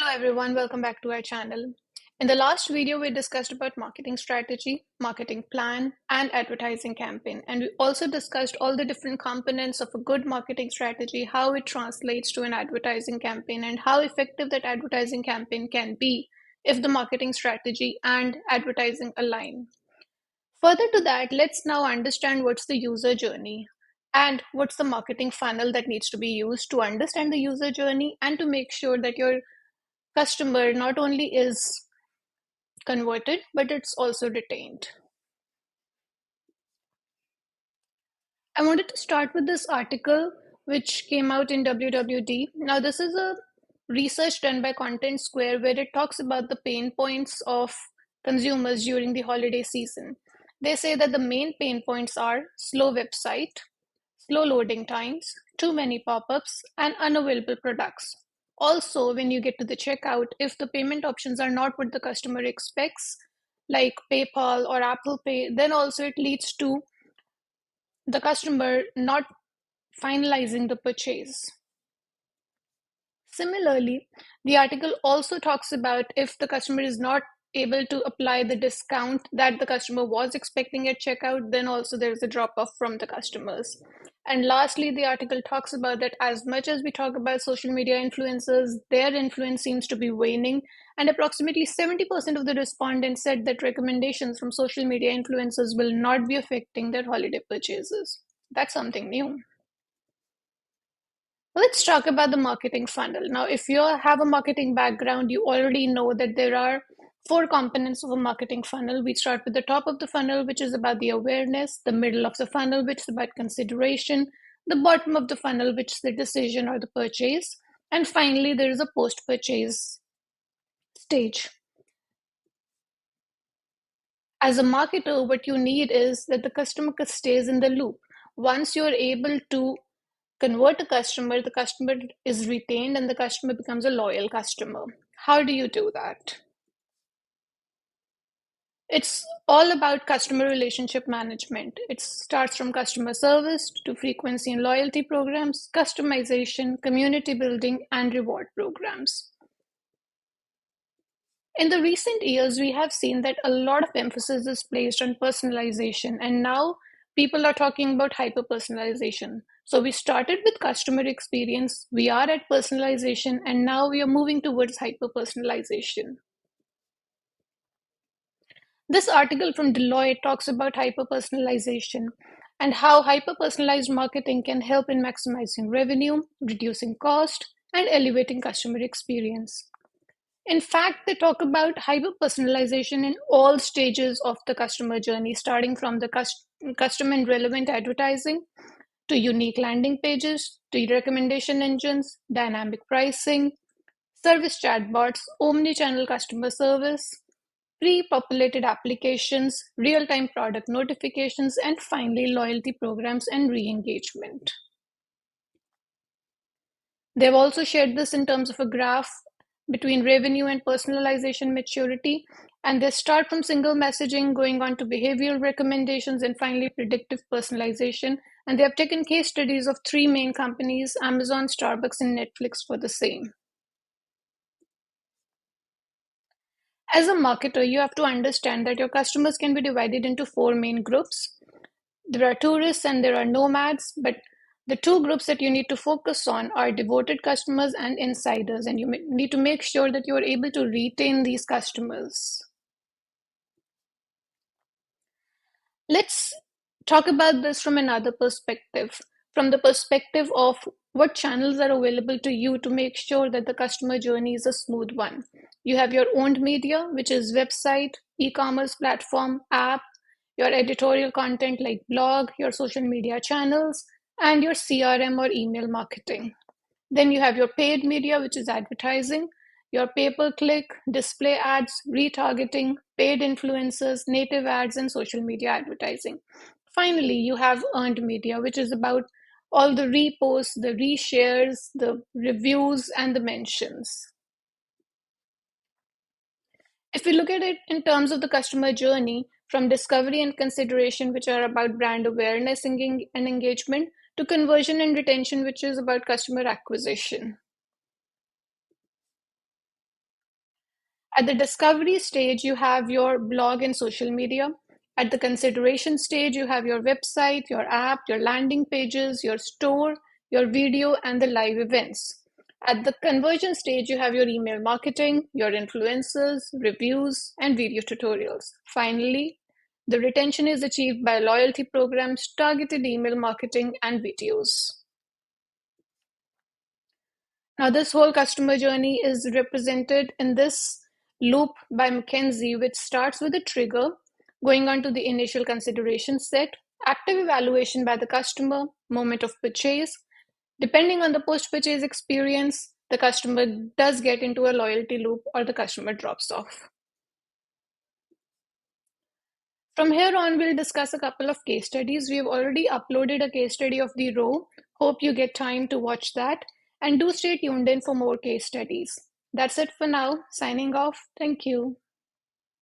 Hello everyone, welcome back to our channel. In the last video, we discussed about marketing strategy, marketing plan, and advertising campaign. And we also discussed all the different components of a good marketing strategy, how it translates to an advertising campaign, and how effective that advertising campaign can be if the marketing strategy and advertising align. Further to that, let's now understand what's the user journey and what's the marketing funnel that needs to be used to understand the user journey and to make sure that your customer not only is converted, but it's also retained. I wanted to start with this article which came out in WWD. Now, this is a research done by Content Square where it talks about the pain points of consumers during the holiday season. They say that the main pain points are slow website, slow loading times, too many pop-ups, and unavailable products. Also, when you get to the checkout, if the payment options are not what the customer expects, like PayPal or Apple Pay, then also it leads to the customer not finalizing the purchase. Similarly, the article also talks about if the customer is not able to apply the discount that the customer was expecting at checkout, then also there's a drop off from the customers. And lastly, the article talks about that as much as we talk about social media influencers, their influence seems to be waning. And approximately 70% of the respondents said that recommendations from social media influencers will not be affecting their holiday purchases. That's something new. Let's talk about the marketing funnel. Now, if you have a marketing background, you already know that there are four components of a marketing funnel. We start with the top of the funnel, which is about the awareness, the middle of the funnel, which is about consideration, the bottom of the funnel, which is the decision or the purchase, and finally, there is a post-purchase stage. As a marketer, what you need is that the customer stays in the loop. Once you're able to convert a customer, the customer is retained and the customer becomes a loyal customer. How do you do that? It's all about customer relationship management. It starts from customer service to frequency and loyalty programs, customization, community building, and reward programs. In the recent years, we have seen that a lot of emphasis is placed on personalization, and now people are talking about hyper personalization. So we started with customer experience, we are at personalization, and now we are moving towards hyper personalization. This article from Deloitte talks about hyper personalization and how hyper personalized marketing can help in maximizing revenue, reducing cost, and elevating customer experience. In fact, they talk about hyper personalization in all stages of the customer journey, starting from the custom and relevant advertising to unique landing pages to recommendation engines, dynamic pricing, service chatbots, omni-channel customer service, pre-populated applications, real-time product notifications, and finally loyalty programs and re-engagement. They've also shared this in terms of a graph between revenue and personalization maturity. And they start from single messaging, going on to behavioral recommendations, and finally predictive personalization. And they have taken case studies of three main companies, Amazon, Starbucks, and Netflix for the same. As a marketer, you have to understand that your customers can be divided into four main groups. There are tourists and there are nomads, but the two groups that you need to focus on are devoted customers and insiders, and you need to make sure that you are able to retain these customers. Let's talk about this from another perspective, from the perspective of what channels are available to you to make sure that the customer journey is a smooth one. You have your owned media, which is website, e-commerce platform, app, your editorial content like blog, your social media channels, and your CRM or email marketing. Then you have your paid media, which is advertising, your pay-per-click, display ads, retargeting, paid influencers, native ads, and social media advertising. Finally, you have earned media, which is about all the reposts, the reshares, the reviews, and the mentions. If we look at it in terms of the customer journey, from discovery and consideration, which are about brand awareness and engagement, to conversion and retention, which is about customer acquisition. At the discovery stage, you have your blog and social media. At the consideration stage, you have your website, your app, your landing pages, your store, your video, and the live events. At the conversion stage, you have your email marketing, your influencers, reviews, and video tutorials. Finally, the retention is achieved by loyalty programs, targeted email marketing, and videos. Now, this whole customer journey is represented in this loop by McKinsey, which starts with a trigger, going on to the initial consideration set, active evaluation by the customer, moment of purchase. Depending on the post purchase experience, the customer does get into a loyalty loop or the customer drops off. From here on, we'll discuss a couple of case studies. We have already uploaded a case study of the row. Hope you get time to watch that. And do stay tuned in for more case studies. That's it for now. Signing off. Thank you.